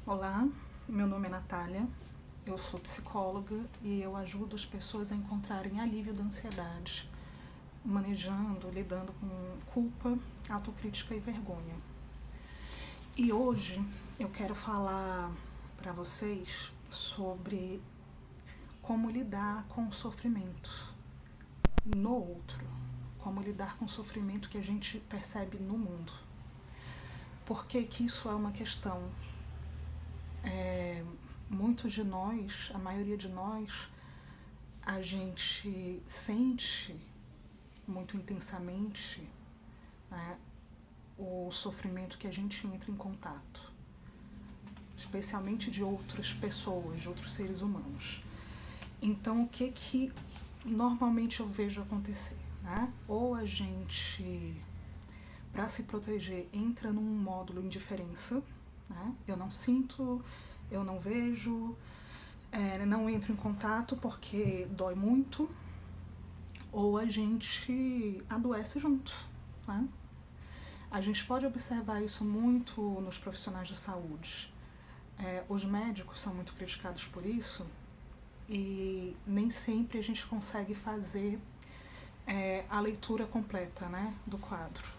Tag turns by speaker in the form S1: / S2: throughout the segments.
S1: Olá, meu nome é Natália, eu sou psicóloga e eu ajudo as pessoas a encontrarem alívio da ansiedade, lidando com culpa, autocrítica e vergonha. E hoje eu quero falar para vocês sobre como lidar com o sofrimento no outro, como lidar com o sofrimento que a gente percebe no mundo. Por que que isso é uma questão? Muitos de nós, a maioria de nós, a gente sente muito intensamente, né, o sofrimento que a gente entra em contato, especialmente de outras pessoas, de outros seres humanos. Então, o que normalmente eu vejo acontecer? Né? Ou a gente, para se proteger, entra num módulo indiferença, né? Eu não sinto, eu não vejo, não entro em contato porque dói muito, ou a gente adoece junto. Né? A gente pode observar isso muito nos profissionais de saúde. Os médicos são muito criticados por isso e nem sempre a gente consegue fazer a leitura completa, né, do quadro,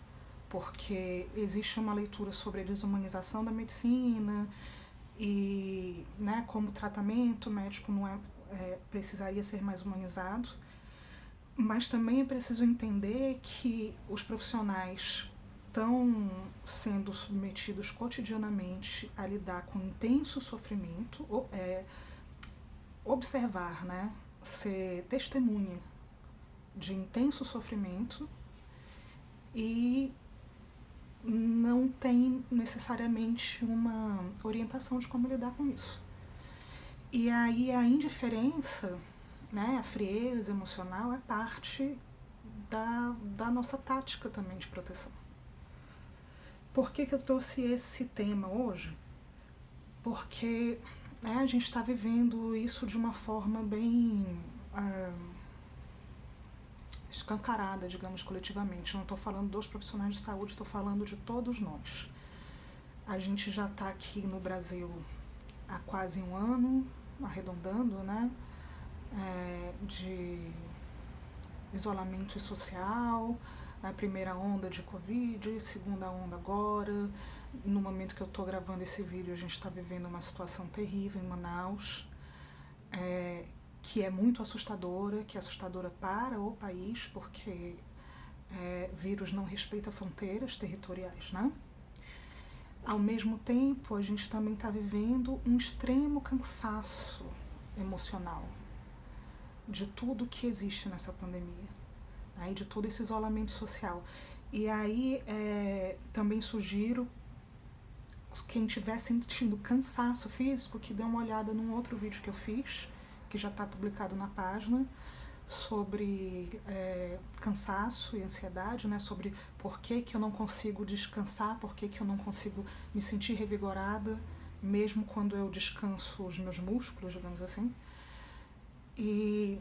S1: porque existe uma leitura sobre a desumanização da medicina e, né, como o tratamento médico não precisaria ser mais humanizado, mas também é preciso entender que os profissionais estão sendo submetidos cotidianamente a lidar com intenso sofrimento, observar, né, ser testemunha de intenso sofrimento e não tem necessariamente uma orientação de como lidar com isso. E aí a indiferença, né, a frieza emocional é parte da nossa tática também de proteção. Por que eu trouxe esse tema hoje? Porque a gente está vivendo isso de uma forma bem escancarada, digamos, coletivamente. Não estou falando dos profissionais de saúde, estou falando de todos nós. A gente já está aqui no Brasil há quase um ano, arredondando, né, de isolamento social, a primeira onda de Covid, segunda onda agora. No momento que eu estou gravando esse vídeo, a gente está vivendo uma situação terrível em Manaus, que é muito assustadora, que é assustadora para o país, porque vírus não respeita fronteiras territoriais, né? Ao mesmo tempo, a gente também está vivendo um extremo cansaço emocional de tudo que existe nessa pandemia, né? De todo esse isolamento social. E aí também sugiro quem estiver sentindo cansaço físico que dê uma olhada num outro vídeo que eu fiz, que já está publicado na página, sobre cansaço e ansiedade, né? Sobre por que eu não consigo descansar, por que eu não consigo me sentir revigorada, mesmo quando eu descanso os meus músculos, digamos assim. E,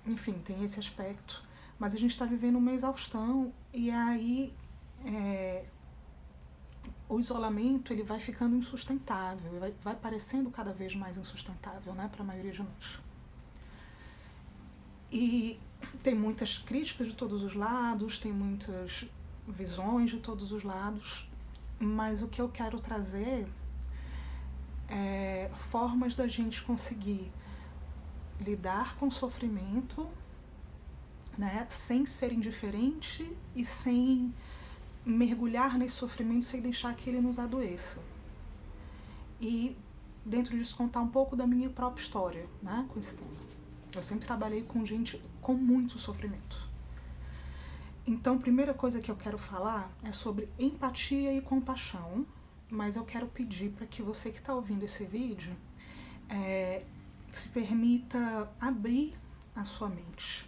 S1: enfim, tem esse aspecto. Mas a gente está vivendo uma exaustão e aí o isolamento ele vai ficando insustentável, vai parecendo cada vez mais insustentável, né, para a maioria de nós. E tem muitas críticas de todos os lados, tem muitas visões de todos os lados, mas o que eu quero trazer é formas da gente conseguir lidar com o sofrimento, né, sem ser indiferente e sem mergulhar nesse sofrimento sem deixar que ele nos adoeça. E dentro disso contar um pouco da minha própria história, né, com esse tema. Eu sempre trabalhei com gente com muito sofrimento. Então, a primeira coisa que eu quero falar é sobre empatia e compaixão, mas eu quero pedir para que você que está ouvindo esse vídeo se permita abrir a sua mente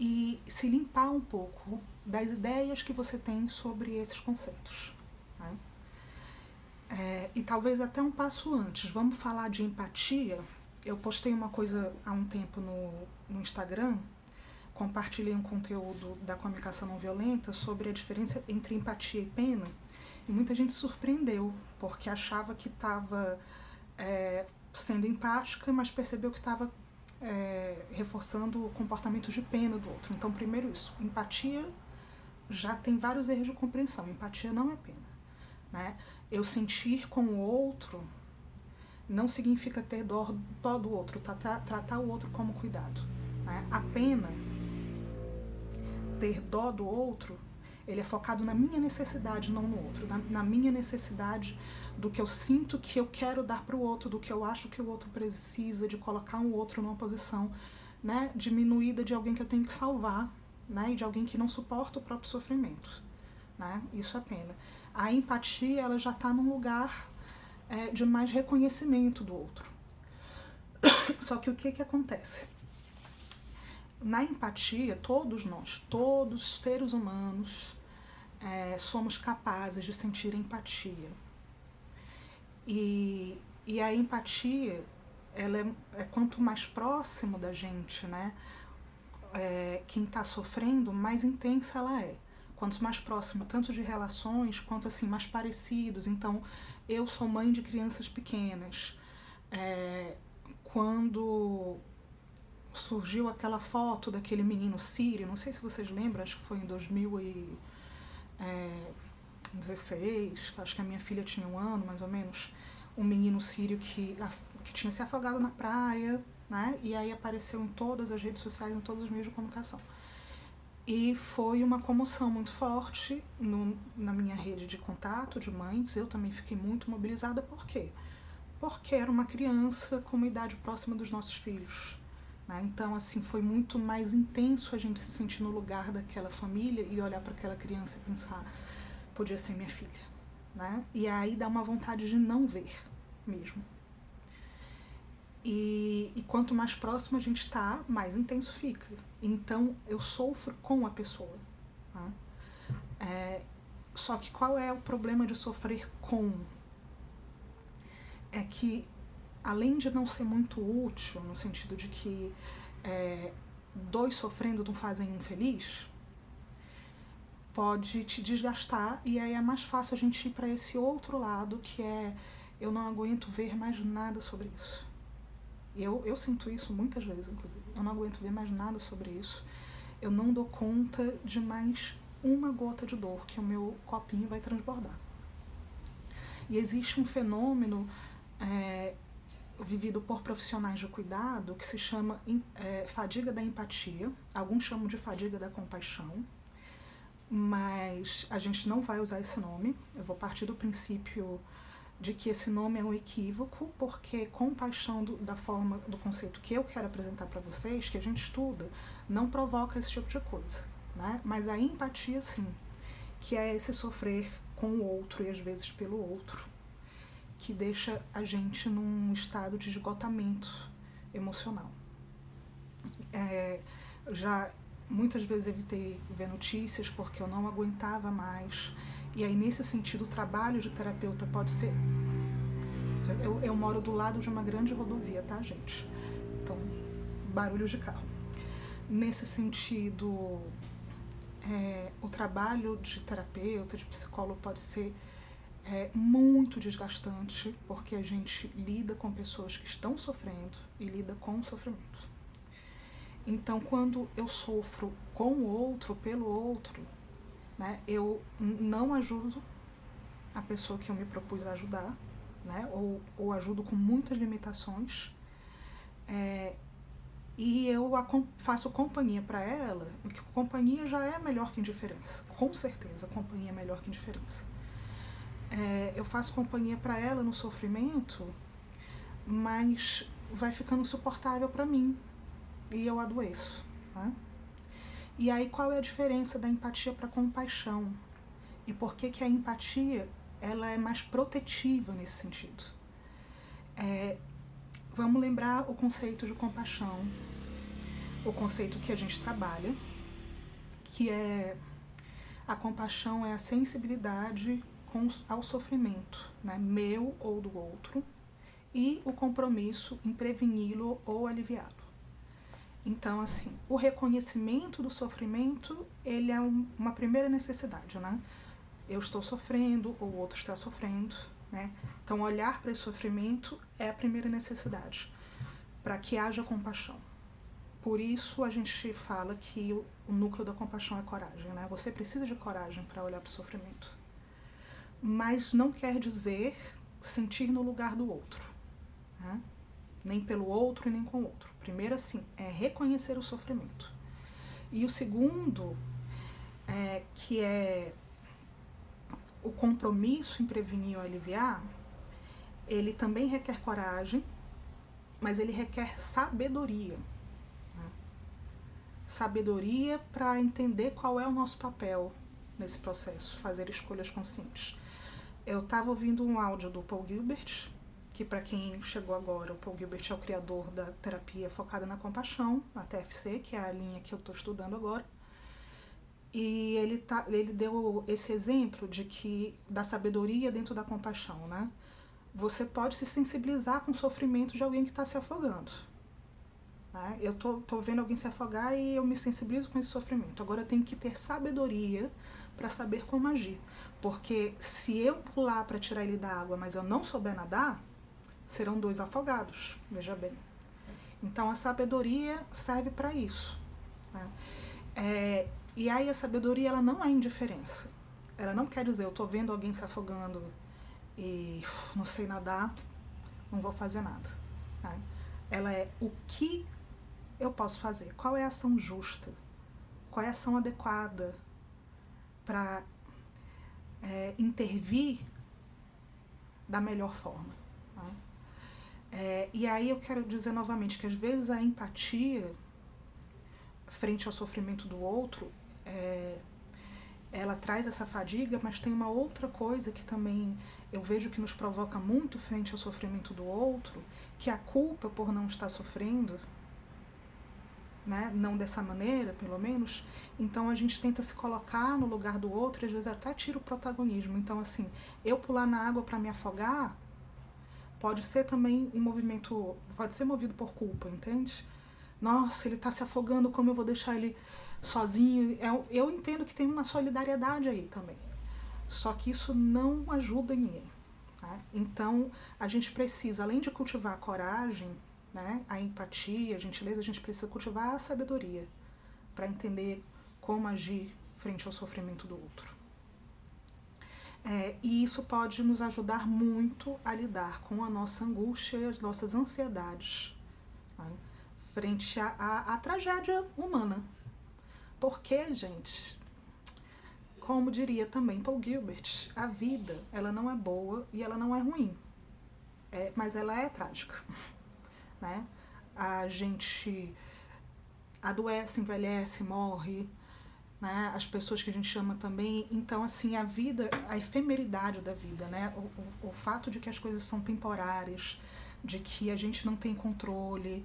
S1: e se limpar um pouco das ideias que você tem sobre esses conceitos. Né? E talvez até um passo antes, vamos falar de empatia. Eu postei uma coisa há um tempo no Instagram, compartilhei um conteúdo da comunicação não violenta sobre a diferença entre empatia e pena, E muita gente surpreendeu, porque achava que estava sendo empática, mas percebeu que estava reforçando comportamentos de pena do outro. Então, primeiro isso, empatia já tem vários erros de compreensão. Empatia não é pena, né? Eu sentir com o outro não significa ter dó do outro, tratar o outro como cuidado, né? A pena, ter dó do outro, ele é focado na minha necessidade, não no outro, na minha necessidade do que eu sinto que eu quero dar para o outro, do que eu acho que o outro precisa, de colocar um outro numa posição, né, diminuída de alguém que eu tenho que salvar, né, e de alguém que não suporta o próprio sofrimento, né? Isso é pena. A empatia, ela já está num lugar de mais reconhecimento do outro. Só que o que acontece? Na empatia, todos nós, todos seres humanos, somos capazes de sentir empatia. E a empatia, ela é quanto mais próximo da gente, né? Quem está sofrendo, mais intensa ela é. Quanto mais próximo, tanto de relações, quanto assim, mais parecidos. Então, eu sou mãe de crianças pequenas. Quando surgiu aquela foto daquele menino sírio, não sei se vocês lembram, acho que foi em 2016, acho que a minha filha tinha 1 ano, mais ou menos, um menino sírio que tinha se afogado na praia, né? E aí apareceu em todas as redes sociais, em todos os meios de comunicação. E foi uma comoção muito forte na minha rede de contato de mães. Eu também fiquei muito mobilizada. Por quê? Porque era uma criança com uma idade próxima dos nossos filhos, né? Então, assim, foi muito mais intenso a gente se sentir no lugar daquela família e olhar para aquela criança e pensar, podia ser minha filha, né? E aí dá uma vontade de não ver mesmo. E quanto mais próximo a gente está, mais intenso fica. Então, eu sofro com a pessoa, né? Só que qual é o problema de sofrer com? É que, além de não ser muito útil, no sentido de que 2 sofrendo não fazem um feliz, pode te desgastar, e aí é mais fácil a gente ir para esse outro lado, que é, eu não aguento ver mais nada sobre isso. Eu sinto isso muitas vezes, inclusive. Eu não aguento ver mais nada sobre isso. Eu não dou conta de mais uma gota de dor, que o meu copinho vai transbordar. E existe um fenômeno vivido por profissionais de cuidado que se chama fadiga da empatia. Alguns chamam de fadiga da compaixão, mas a gente não vai usar esse nome. Eu vou partir do princípio de que esse nome é um equívoco, porque compaixão do conceito que eu quero apresentar para vocês, que a gente estuda, não provoca esse tipo de coisa, né? Mas a empatia, sim, que é esse sofrer com o outro e às vezes pelo outro, que deixa a gente num estado de esgotamento emocional. Já muitas vezes evitei ver notícias porque eu não aguentava mais. E aí, nesse sentido, o trabalho de terapeuta pode ser... Eu moro do lado de uma grande rodovia, tá, gente? Então, barulho de carro. Nesse sentido, o trabalho de terapeuta, de psicólogo, pode ser muito desgastante, porque a gente lida com pessoas que estão sofrendo e lida com o sofrimento. Então, quando eu sofro com o outro, pelo outro, né, eu não ajudo a pessoa que eu me propus a ajudar, né, ou ajudo com muitas limitações, e eu faço companhia para ela, porque companhia já é melhor que indiferença, com certeza, companhia é melhor que indiferença. Eu faço companhia para ela no sofrimento, mas vai ficando insuportável para mim, e eu adoeço, né? E aí, qual é a diferença da empatia para a compaixão? E por que a empatia ela é mais protetiva nesse sentido? Vamos lembrar o conceito de compaixão, o conceito que a gente trabalha, que é a compaixão é a sensibilidade ao sofrimento, né, meu ou do outro, e o compromisso em preveni-lo ou aliviá-lo. Então, assim, o reconhecimento do sofrimento, ele é uma primeira necessidade, né? eu estou sofrendo, ou o outro está sofrendo, né? Então, olhar para esse sofrimento é a primeira necessidade, para que haja compaixão. Por isso, a gente fala que o núcleo da compaixão é coragem, né? Você precisa de coragem para olhar para o sofrimento. Mas não quer dizer sentir no lugar do outro, né? Nem pelo outro e nem com o outro. Primeiro, assim, é reconhecer o sofrimento. E o segundo, que é o compromisso em prevenir ou aliviar, ele também requer coragem, mas ele requer sabedoria. Né? Sabedoria para entender qual é o nosso papel nesse processo, fazer escolhas conscientes. Eu estava ouvindo um áudio do Paul Gilbert, que para quem chegou agora, o Paul Gilbert é o criador da terapia focada na compaixão, a TFC, que é a linha que eu estou estudando agora. E ele deu esse exemplo de que da sabedoria dentro da compaixão, né? Você pode se sensibilizar com o sofrimento de alguém que está se afogando. Né? Eu tô vendo alguém se afogar e eu me sensibilizo com esse sofrimento. Agora eu tenho que ter sabedoria para saber como agir. Porque se eu pular para tirar ele da água, mas eu não souber nadar, serão 2 afogados, veja bem. Então a sabedoria serve para isso. Né? E aí a sabedoria, ela não é indiferença. Ela não quer dizer, eu tô vendo alguém se afogando e não sei nadar, não vou fazer nada. Né? Ela é o que eu posso fazer, qual é a ação justa, qual é a ação adequada para intervir da melhor forma. Né? E aí eu quero dizer novamente que às vezes a empatia frente ao sofrimento do outro, ela traz essa fadiga, mas tem uma outra coisa que também eu vejo que nos provoca muito frente ao sofrimento do outro, que é a culpa por não estar sofrendo, né? Não dessa maneira, pelo menos. Então a gente tenta se colocar no lugar do outro e às vezes até tira o protagonismo. Então, assim, eu pular na água para me afogar pode ser também um movimento, pode ser movido por culpa, entende? Nossa, ele está se afogando, como eu vou deixar ele sozinho? Eu entendo que tem uma solidariedade aí também. Só que isso não ajuda ninguém. Tá? Então, a gente precisa, além de cultivar a coragem, né, a empatia, a gentileza, a gente precisa cultivar a sabedoria para entender como agir frente ao sofrimento do outro. E isso pode nos ajudar muito a lidar com a nossa angústia e as nossas ansiedades, tá? Frente à tragédia humana. Porque, gente, como diria também Paul Gilbert, a vida, ela não é boa e ela não é ruim, mas ela é trágica. Né? A gente adoece, envelhece, morre, né? As pessoas que a gente chama também. Então, assim, a vida, a efemeridade da vida, né? O fato de que as coisas são temporárias, de que a gente não tem controle,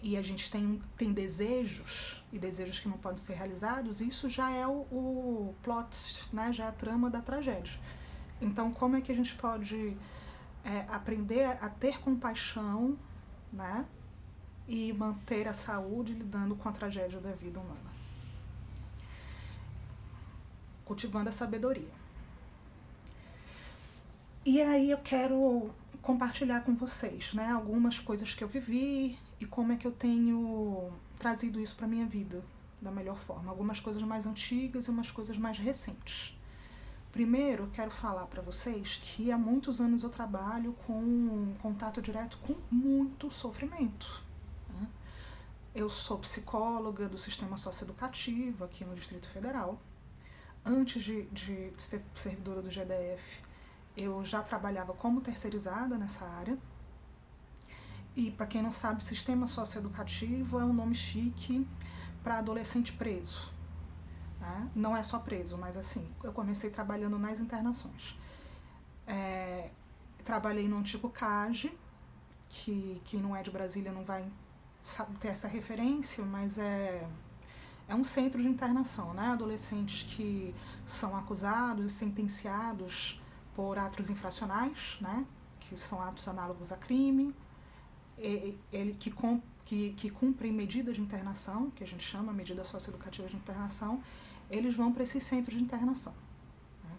S1: e a gente tem desejos, e desejos que não podem ser realizados, isso já é o plot, né? Já é a trama da tragédia. Então, como é que a gente pode aprender a ter compaixão, né? E manter a saúde lidando com a tragédia da vida humana? Cultivando a sabedoria. E aí eu quero compartilhar com vocês, né, algumas coisas que eu vivi e como é que eu tenho trazido isso para minha vida da melhor forma. Algumas coisas mais antigas e umas coisas mais recentes. Primeiro, eu quero falar para vocês que há muitos anos eu trabalho com contato direto com muito sofrimento. Né? Eu sou psicóloga do sistema socioeducativo aqui no Distrito Federal. Antes de ser servidora do GDF, eu já trabalhava como terceirizada nessa área. E, para quem não sabe, sistema socioeducativo é um nome chique para adolescente preso. Né? Não é só preso, mas assim, eu comecei trabalhando nas internações. Trabalhei no antigo CAGE, que quem não é de Brasília não vai ter essa referência, mas é um centro de internação, né? Adolescentes que são acusados e sentenciados por atos infracionais, né? Que são atos análogos a crime, que cumprem medida de internação, que a gente chama medida socioeducativa de internação, eles vão para esses centros de internação. Né?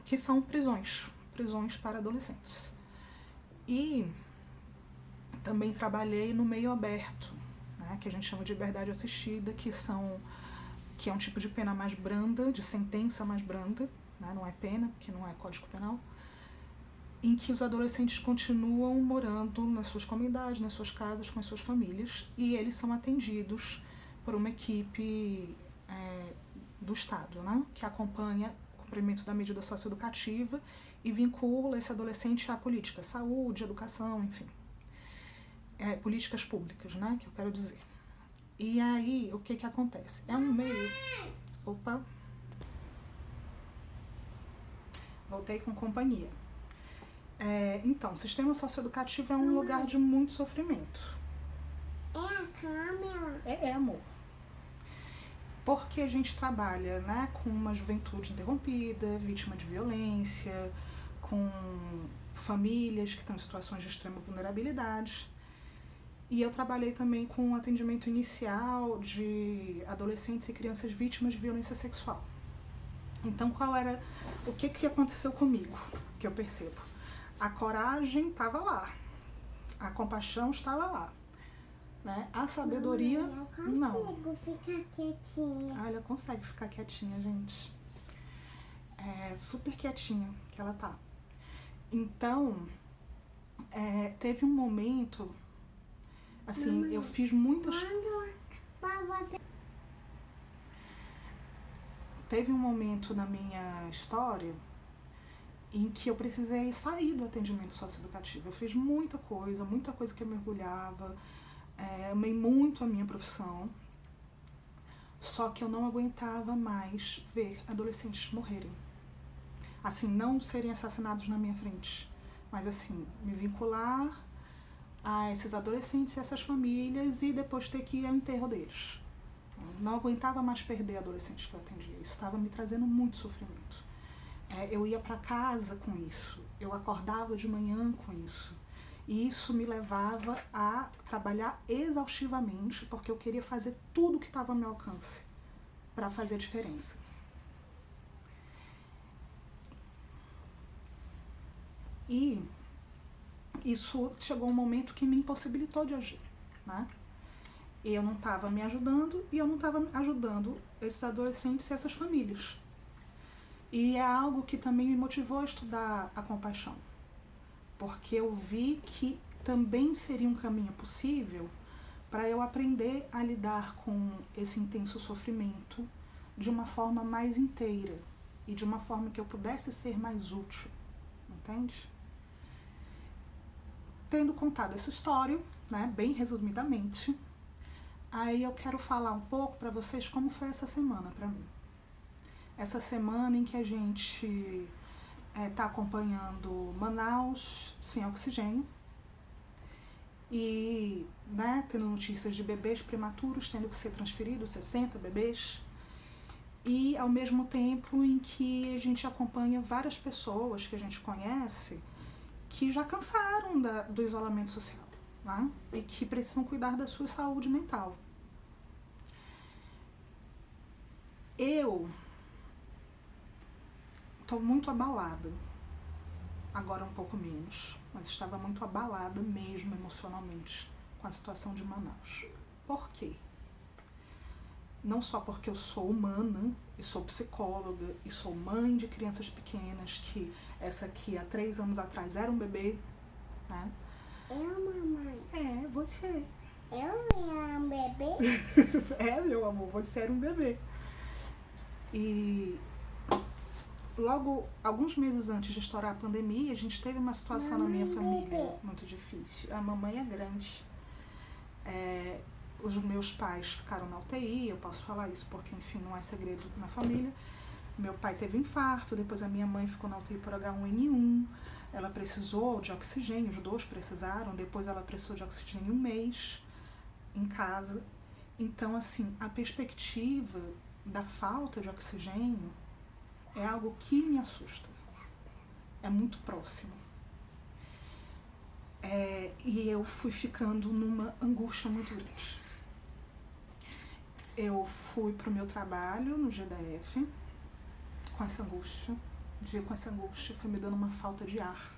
S1: que são prisões para adolescentes. E também trabalhei no meio aberto, né, que a gente chama de liberdade assistida, que é um tipo de pena mais branda, de sentença mais branda, né, não é pena, porque não é código penal, em que os adolescentes continuam morando nas suas comunidades, nas suas casas, com as suas famílias, e eles são atendidos por uma equipe do Estado, né, que acompanha o cumprimento da medida socioeducativa e vincula esse adolescente à política, saúde, educação, enfim. Políticas públicas, né, que eu quero dizer. E aí, o que acontece? É um meio... Opa! Voltei com companhia. Então, o sistema socioeducativo é um lugar de muito sofrimento.
S2: É a câmera?
S1: Amor. Porque a gente trabalha, né, com uma juventude interrompida, vítima de violência, com famílias que estão em situações de extrema vulnerabilidade. E eu trabalhei também com atendimento inicial de adolescentes e crianças vítimas de violência sexual. Então, o que aconteceu comigo, que eu percebo? A coragem estava lá, a compaixão estava lá, né? A sabedoria, não.
S2: Eu consigo ficar quietinha.
S1: Ela consegue ficar quietinha, gente. Super quietinha que ela tá. Então, teve um momento, assim,
S2: Mamãe,
S1: eu fiz muitas... Teve um momento na minha história em que eu precisei sair do atendimento socioeducativo. Eu fiz muita coisa que eu mergulhava, amei muito a minha profissão, só que eu não aguentava mais ver adolescentes morrerem. Assim, não serem assassinados na minha frente, mas assim, me vincular a esses adolescentes e essas famílias e depois ter que ir ao enterro deles. Não aguentava mais perder adolescentes que eu atendia. Isso estava me trazendo muito sofrimento. Eu ia para casa com isso, eu acordava de manhã com isso. E isso me levava a trabalhar exaustivamente, porque eu queria fazer tudo que estava ao meu alcance para fazer a diferença. E isso chegou um momento que me impossibilitou de agir, né? Eu não estava me ajudando e eu não estava ajudando esses adolescentes e essas famílias. E é algo que também me motivou a estudar a compaixão, porque eu vi que também seria um caminho possível para eu aprender a lidar com esse intenso sofrimento de uma forma mais inteira e de uma forma que eu pudesse ser mais útil, entende? Tendo contado essa história, né, bem resumidamente, aí eu quero falar um pouco para vocês como foi essa semana para mim. Essa semana em que a gente está acompanhando Manaus sem oxigênio e, né, tendo notícias de bebês prematuros tendo que ser transferidos, 60 bebês, e ao mesmo tempo em que a gente acompanha várias pessoas que a gente conhece que já cansaram do isolamento social, né, e que precisam cuidar da sua saúde mental. Eu estou muito abalada, agora um pouco menos, mas estava muito abalada mesmo emocionalmente com a situação de Manaus. Por quê? Não só porque eu sou humana, e sou psicóloga, e sou mãe de crianças pequenas, que essa aqui há 3 anos atrás era um bebê, né?
S2: Mamãe?
S1: Você.
S2: Eu era um bebê?
S1: Meu amor, você era um bebê. E logo, alguns meses antes de estourar a pandemia, a gente teve uma situação na minha família muito difícil. A mamãe é grande. Os meus pais ficaram na UTI, eu posso falar isso porque, enfim, não é segredo na família. Meu pai teve infarto, depois a minha mãe ficou na UTI por H1N1. Ela precisou de oxigênio, os dois precisaram. Depois ela precisou de oxigênio 1 mês em casa. Então, assim, a perspectiva da falta de oxigênio é algo que me assusta. É muito próximo. E eu fui ficando numa angústia muito grande. Eu fui pro meu trabalho no GDF com essa angústia, dia com essa angústia foi me dando uma falta de ar.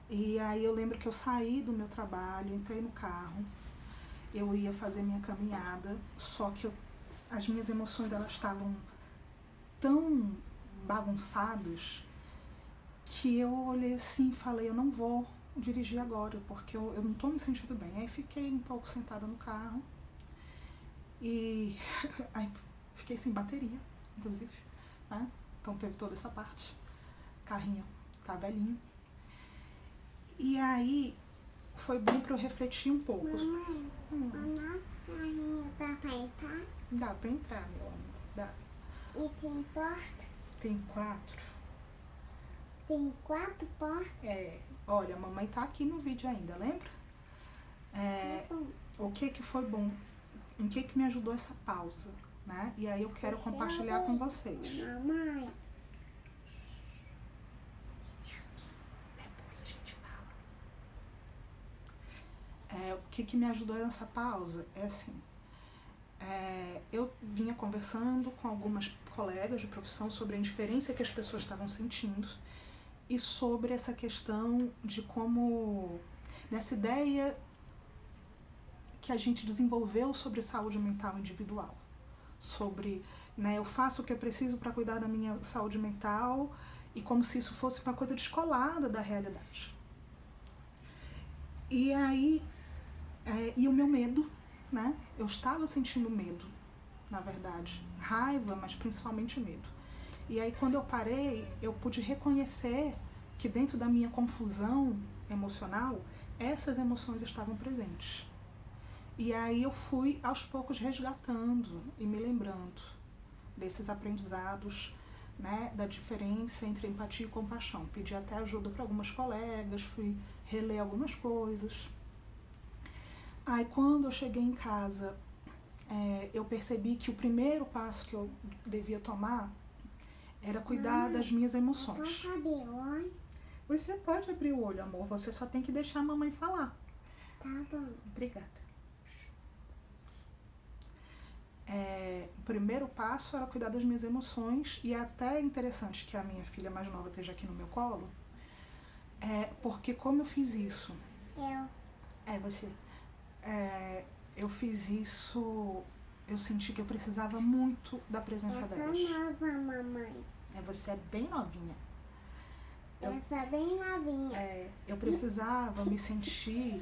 S1: E aí eu lembro que eu saí do meu trabalho, entrei no carro, eu ia fazer minha caminhada, só que as minhas emoções elas estavam tão bagunçadas que eu olhei assim e falei, eu não vou dirigir agora, porque eu não estou me sentindo bem. Aí fiquei um pouco sentada no carro e aí fiquei sem bateria, inclusive, né? Então teve toda essa parte. O carrinho tá velhinho. E aí foi bom para eu refletir um pouco.
S2: Mamãe, mamãe, carrinho dá pra entrar?
S1: Dá pra entrar, meu amor, dá.
S2: E tem porta?
S1: Tem 4.
S2: Tem 4 portas?
S1: Olha, a mamãe tá aqui no vídeo ainda, lembra? O que foi bom? Em que me ajudou essa pausa, né? E aí eu quero compartilhar com vocês.
S2: Mamãe.
S1: Depois a gente fala. O que me ajudou nessa pausa é assim, eu vinha conversando com algumas colegas de profissão sobre a indiferença que as pessoas estavam sentindo e sobre essa questão de como, nessa ideia que a gente desenvolveu sobre saúde mental individual, sobre, né, eu faço o que eu preciso para cuidar da minha saúde mental e como se isso fosse uma coisa descolada da realidade. E aí, e o meu medo, né, eu estava sentindo medo, na verdade, raiva, mas principalmente medo. E aí quando eu parei, eu pude reconhecer que dentro da minha confusão emocional, essas emoções estavam presentes. E aí eu fui aos poucos resgatando e me lembrando desses aprendizados, né, da diferença entre empatia e compaixão. Pedi até ajuda para algumas colegas, fui reler algumas coisas. Aí quando eu cheguei em casa, eu percebi que o primeiro passo que eu devia tomar era cuidar das minhas emoções.
S2: Posso abrir o olho?
S1: Você pode abrir o olho, amor, você só tem que deixar a mamãe falar.
S2: Tá bom.
S1: Obrigada. O primeiro passo era cuidar das minhas emoções, e é até interessante que a minha filha mais nova esteja aqui no meu colo, porque como eu fiz isso... Você. Eu fiz isso, eu senti que eu precisava muito da presença delas.
S2: Essa nova, mamãe.
S1: Você é bem novinha.
S2: Essa é bem novinha.
S1: Eu precisava me sentir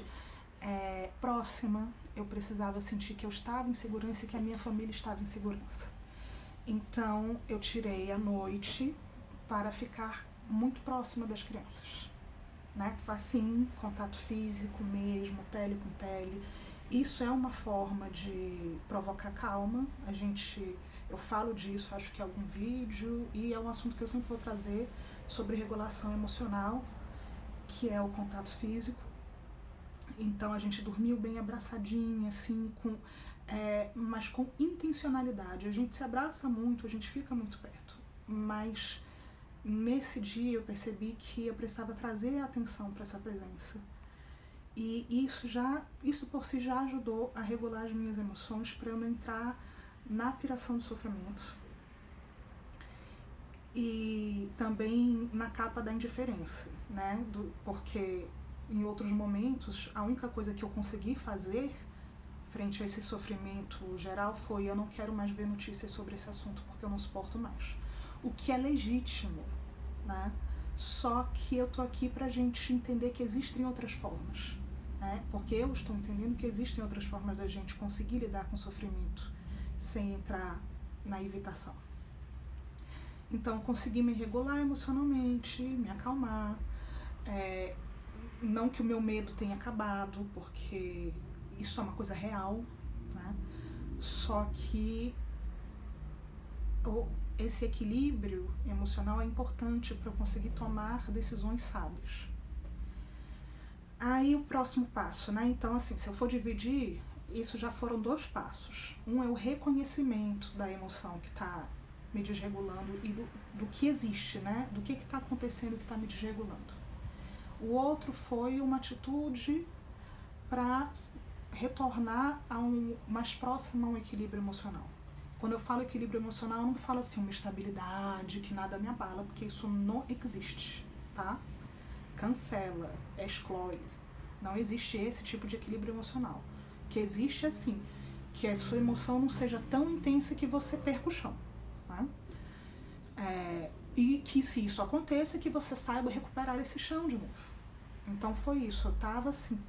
S1: próxima, eu precisava sentir que eu estava em segurança e que a minha família estava em segurança. Então eu tirei a noite para ficar muito próxima das crianças, né? Assim, contato físico mesmo, pele com pele. Isso é uma forma de provocar calma. Eu falo disso, acho que em algum vídeo, e é um assunto que eu sempre vou trazer sobre regulação emocional, que é o contato físico. Então a gente dormiu bem abraçadinha, assim, mas com intencionalidade. A gente se abraça muito, a gente fica muito perto, mas nesse dia eu percebi que eu precisava trazer a atenção para essa presença. E isso por si já ajudou a regular as minhas emoções para eu não entrar na piração do sofrimento e também na capa da indiferença, né? Porque em outros momentos a única coisa que eu consegui fazer frente a esse sofrimento geral foi: eu não quero mais ver notícias sobre esse assunto porque eu não suporto mais. O que é legítimo, né? Só que eu tô aqui pra gente entender que existem outras formas, né? Porque eu estou entendendo que existem outras formas da gente conseguir lidar com o sofrimento sem entrar na evitação. Então eu consegui me regular emocionalmente, me acalmar. Não que o meu medo tenha acabado, porque isso é uma coisa real, né? Só que esse equilíbrio emocional é importante para eu conseguir tomar decisões sábias. Aí o próximo passo, né? Então, assim, se eu for dividir, isso já foram 2 passos. Um é o reconhecimento da emoção que está me desregulando e do que existe, né? Do que está acontecendo que está me desregulando. O outro foi uma atitude para retornar mais próximo a um equilíbrio emocional. Quando eu falo equilíbrio emocional, eu não falo assim uma estabilidade, que nada me abala, porque isso não existe, tá? Cancela, exclui. Não existe esse tipo de equilíbrio emocional. O que existe é assim, que a sua emoção não seja tão intensa que você perca o chão, tá? E que se isso aconteça, que você saiba recuperar esse chão de novo. Então foi isso, eu tava assim,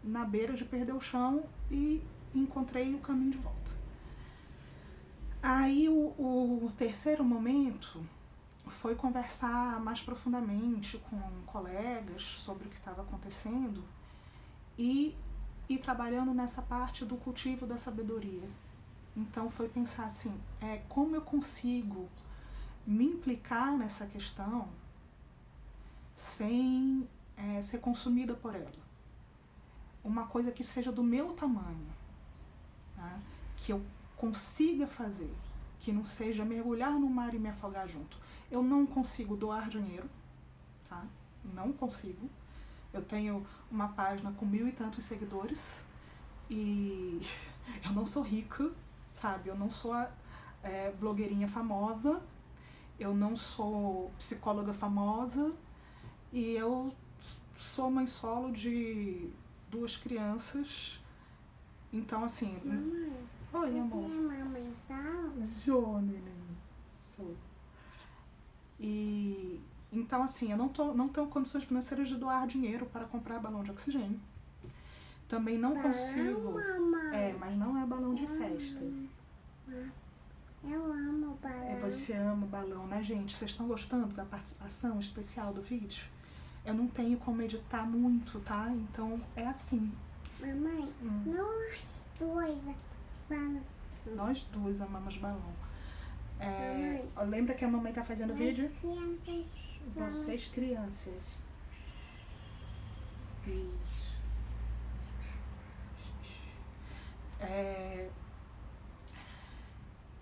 S1: na beira de perder o chão e encontrei o caminho de volta. Aí o terceiro momento foi conversar mais profundamente com colegas sobre o que estava acontecendo e ir trabalhando nessa parte do cultivo da sabedoria. Então foi pensar assim, como eu consigo me implicar nessa questão sem ser consumida por ela. Uma coisa que seja do meu tamanho, tá? Que eu consiga fazer, que não seja mergulhar no mar e me afogar junto. Eu não consigo doar dinheiro, tá? Não consigo. Eu tenho uma página com 1000 e tantos seguidores e eu não sou rica, sabe? Eu não sou a blogueirinha famosa, eu não sou psicóloga famosa e eu sou mãe solo de 2 crianças. Então, assim...
S2: Mamãe,
S1: Oi, amor.
S2: mamãe fala?
S1: Sou, neném. Sou. E... Então, assim, eu não tenho condições financeiras de doar dinheiro para comprar balão de oxigênio. Também não consigo...
S2: Mamãe.
S1: Mas não é balão de festa.
S2: Eu amo balão.
S1: Você ama o balão, né, gente? Vocês estão gostando da participação especial do vídeo? Eu não tenho como editar muito, tá? Então, é assim.
S2: Mamãe, nós dois balão.
S1: Nós 2 amamos balão. Lembra que a mamãe tá fazendo vídeo? Vocês crianças. Isso.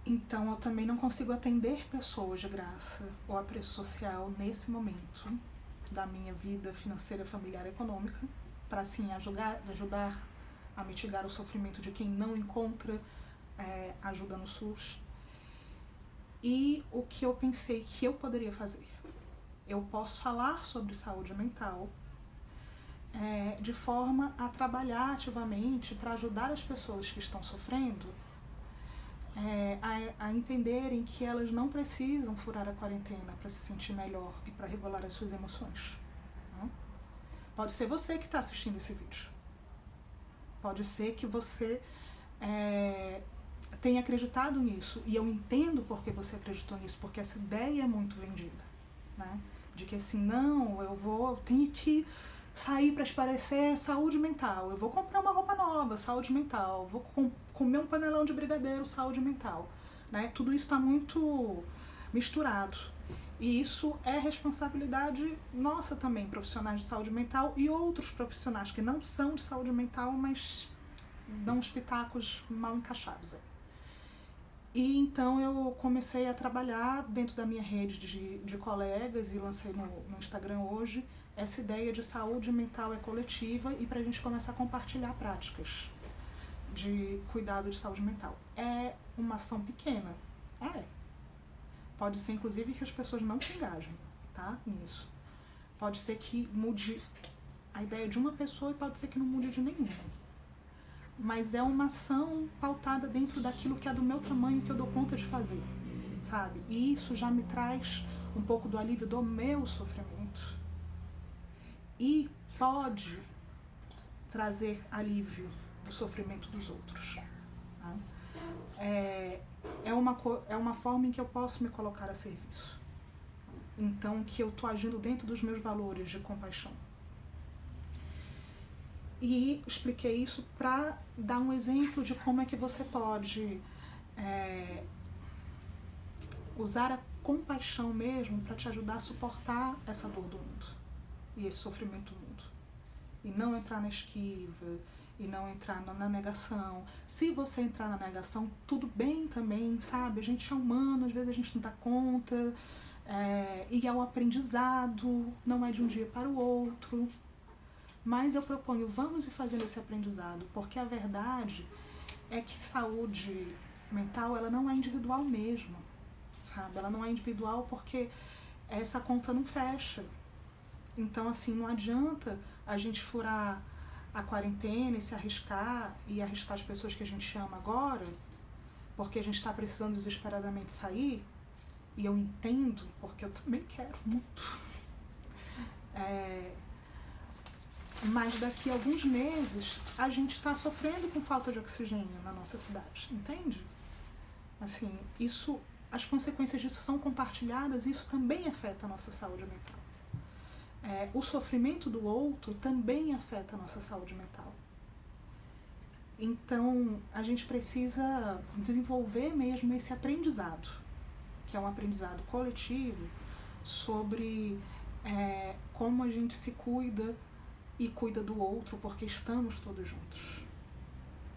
S1: Então eu também não consigo atender pessoas de graça ou apreço social nesse momento da minha vida financeira, familiar e econômica, para assim ajudar a mitigar o sofrimento de quem não encontra ajuda no SUS. E o que eu pensei que eu poderia fazer? Eu posso falar sobre saúde mental de forma a trabalhar ativamente para ajudar as pessoas que estão sofrendo a entenderem que elas não precisam furar a quarentena para se sentir melhor e para regular as suas emoções. Né? Pode ser você que está assistindo esse vídeo. Pode ser que você tenha acreditado nisso, e eu entendo porque você acreditou nisso, porque essa ideia é muito vendida, né? De que assim, não, eu tenho que sair para esparecer saúde mental, eu vou comprar uma roupa nova, saúde mental, vou comer um panelão de brigadeiro, saúde mental, né? Tudo isso está muito misturado. E isso é responsabilidade nossa também, profissionais de saúde mental e outros profissionais que não são de saúde mental, mas dão uns pitacos mal encaixados aí. E então eu comecei a trabalhar dentro da minha rede de colegas e lancei no Instagram hoje essa ideia de saúde mental é coletiva e para a gente começar a compartilhar práticas de cuidado de saúde mental. É uma ação pequena, Pode ser, inclusive, que as pessoas não se engajem, tá, nisso. Pode ser que mude a ideia de uma pessoa e pode ser que não mude de nenhuma. Mas é uma ação pautada dentro daquilo que é do meu tamanho, que eu dou conta de fazer, sabe? E isso já me traz um pouco do alívio do meu sofrimento. E pode trazer alívio do sofrimento dos outros. Tá? É uma forma em que eu posso me colocar a serviço. Então, que eu estou agindo dentro dos meus valores de compaixão. E expliquei isso para dar um exemplo de como é que você pode usar a compaixão mesmo para te ajudar a suportar essa dor do mundo e esse sofrimento do mundo. E não entrar na esquiva, e não entrar na negação. Se você entrar na negação, tudo bem também, sabe? A gente é humano, às vezes a gente não dá conta, e é o aprendizado, não é de um dia para o outro. Mas eu proponho, vamos ir fazendo esse aprendizado, porque a verdade é que saúde mental, ela não é individual mesmo, sabe? Ela não é individual porque essa conta não fecha. Então, assim, não adianta a gente furar a quarentena e se arriscar e arriscar as pessoas que a gente ama agora, porque a gente está precisando desesperadamente sair, e eu entendo, porque eu também quero muito. Mas daqui a alguns meses a gente está sofrendo com falta de oxigênio na nossa cidade, entende? Assim, isso, as consequências disso são compartilhadas e isso também afeta a nossa saúde mental. O sofrimento do outro também afeta a nossa saúde mental. Então, a gente precisa desenvolver mesmo esse aprendizado, que é um aprendizado coletivo, sobre como a gente se cuida e cuida do outro, porque estamos todos juntos.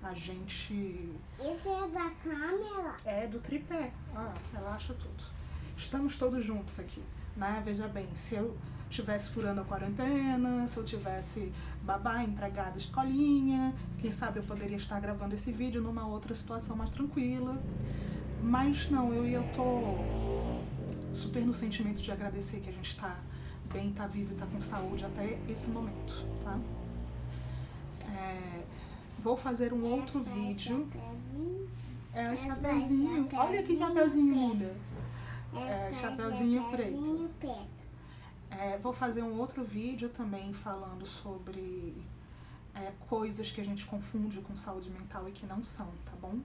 S1: A gente...
S2: Isso é da câmera?
S1: É do tripé. Relaxa tudo. Estamos todos juntos aqui, né? Veja bem, se eu estivesse furando a quarentena, se eu tivesse babá, empregada, escolinha, quem sabe eu poderia estar gravando esse vídeo numa outra situação mais tranquila. Mas não, eu tô super no sentimento de agradecer que a gente tá bem, tá vivo e tá com saúde até esse momento, tá? Vou fazer um outro vídeo. É o chapeuzinho. Olha que chapeuzinho muda. Chapeuzinho preto. Vou fazer um outro vídeo também falando sobre coisas que a gente confunde com saúde mental e que não são, tá bom?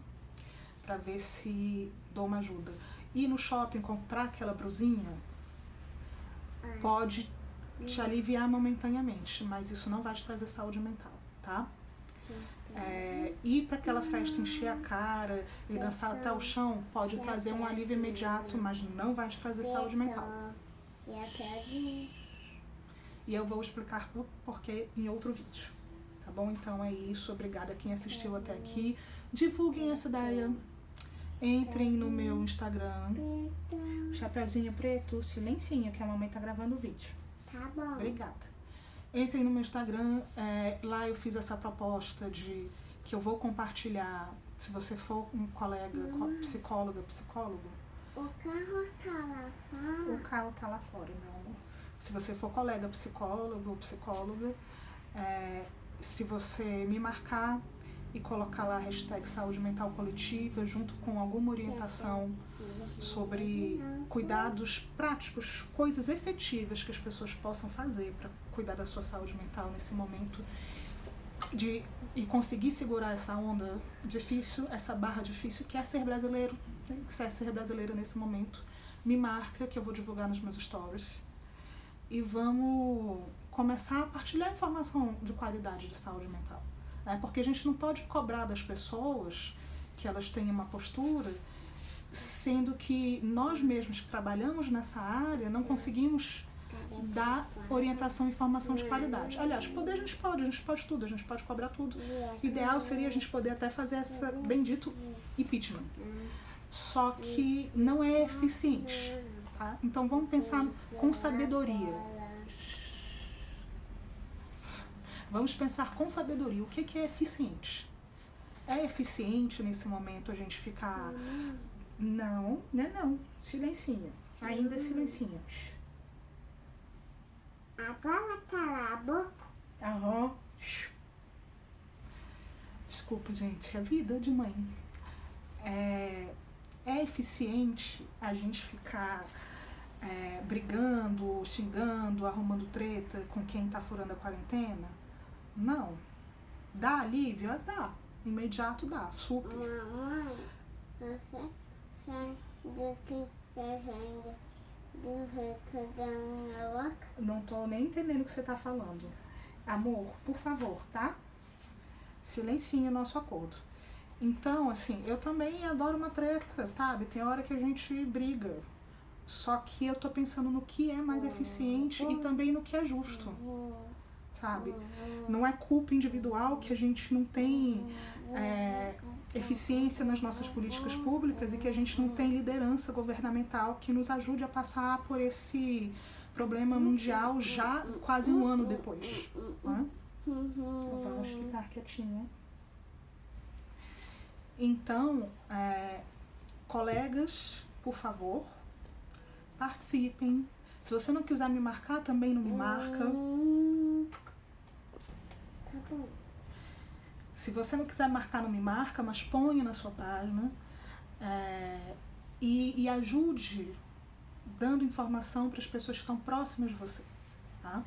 S1: Pra ver se dou uma ajuda. Ir no shopping comprar aquela brusinha pode te aliviar momentaneamente, mas isso não vai te trazer saúde mental, tá? Ir para aquela festa, encher a cara e dançar até o chão pode trazer um alívio imediato, mas não vai te trazer saúde mental. E eu vou explicar por que em outro vídeo, tá bom? Então é isso, obrigada a quem assistiu até aqui. Divulguem essa ideia. Entrem no meu Instagram, Chapeuzinho Preto, silencinho, que a mamãe tá gravando o vídeo.
S2: Tá bom.
S1: Obrigada. Entrem no meu Instagram, lá eu fiz essa proposta de que eu vou compartilhar, se você for um colega, psicólogo.
S2: O carro tá lá fora.
S1: O carro tá lá fora, meu amor. Se você for colega psicólogo ou psicóloga, se você me marcar e colocar lá a hashtag saúde mental coletiva, junto com alguma orientação sobre cuidados práticos, coisas efetivas que as pessoas possam fazer para cuidar da sua saúde mental nesse momento e conseguir segurar essa onda difícil, essa barra difícil que é ser brasileiro, que é ser brasileira nesse momento, me marca que eu vou divulgar nos meus stories e vamos começar a partilhar informação de qualidade de saúde mental. Porque a gente não pode cobrar das pessoas que elas tenham uma postura, sendo que nós mesmos que trabalhamos nessa área não conseguimos dar orientação e informação de qualidade. Aliás, poder a gente pode tudo, a gente pode cobrar tudo. O ideal seria a gente poder até fazer essa bendito impeachment. Só que não é eficiente, tá? Então vamos pensar com sabedoria. Vamos pensar com sabedoria. O que é eficiente? É eficiente nesse momento a gente ficar... Não, não. Silencinho. Ainda é silencinho.
S2: Agora cala a boca.
S1: Aham. Desculpa, gente. É vida de mãe. É eficiente a gente ficar brigando, xingando, arrumando treta com quem tá furando a quarentena? Não. Dá alívio? Dá. Imediato dá. Super.
S2: Mamãe, você sabe do que fazendo do recordão na boca?
S1: Não tô nem entendendo o que você tá falando. Amor, por favor, tá? Silencinho nosso acordo. Então, assim, eu também adoro uma treta, sabe? Tem hora que a gente briga. Só que eu tô pensando no que é mais eficiente e também no que é justo. Sabe? Não é culpa individual que a gente não tem eficiência nas nossas políticas públicas e que a gente não tem liderança governamental que nos ajude a passar por esse problema mundial já quase um ano depois. Né? Então, vamos ficar quietinha. Então, colegas, por favor, participem. Se você não quiser me marcar, também não me marca.
S2: Tá bom.
S1: Se você não quiser marcar, não me marca, mas ponha na sua página. E ajude dando informação para as pessoas que estão próximas de você. Tá?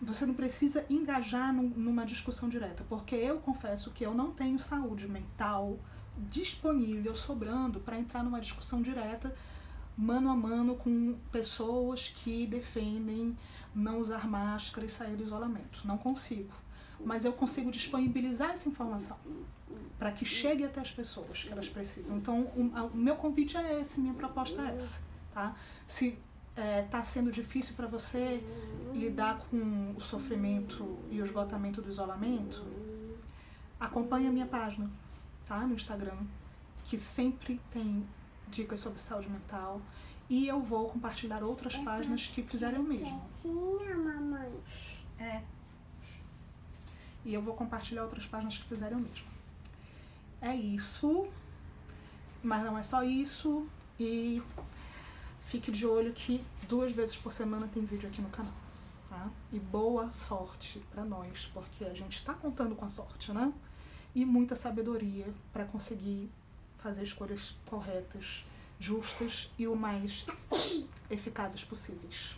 S1: Você não precisa engajar numa discussão direta, porque eu confesso que eu não tenho saúde mental disponível, sobrando, para entrar numa discussão direta, mano a mano, com pessoas que defendem não usar máscara e sair do isolamento. Não consigo. Mas eu consigo disponibilizar essa informação para que chegue até as pessoas que elas precisam. Então, o meu convite é esse, minha proposta é essa. Tá? Se está sendo difícil para você lidar com o sofrimento e o esgotamento do isolamento, acompanhe a minha página, tá? No Instagram, que sempre tem dicas sobre saúde mental, e eu vou compartilhar outras páginas que fizerem o mesmo.
S2: Quietinha, mamãe.
S1: E eu vou compartilhar outras páginas que fizerem o mesmo. É isso, mas não é só isso, e fique de olho que 2 vezes por semana tem vídeo aqui no canal, tá? E boa sorte pra nós, porque a gente tá contando com a sorte, né? E muita sabedoria para conseguir fazer escolhas corretas, justas e o mais eficazes possíveis.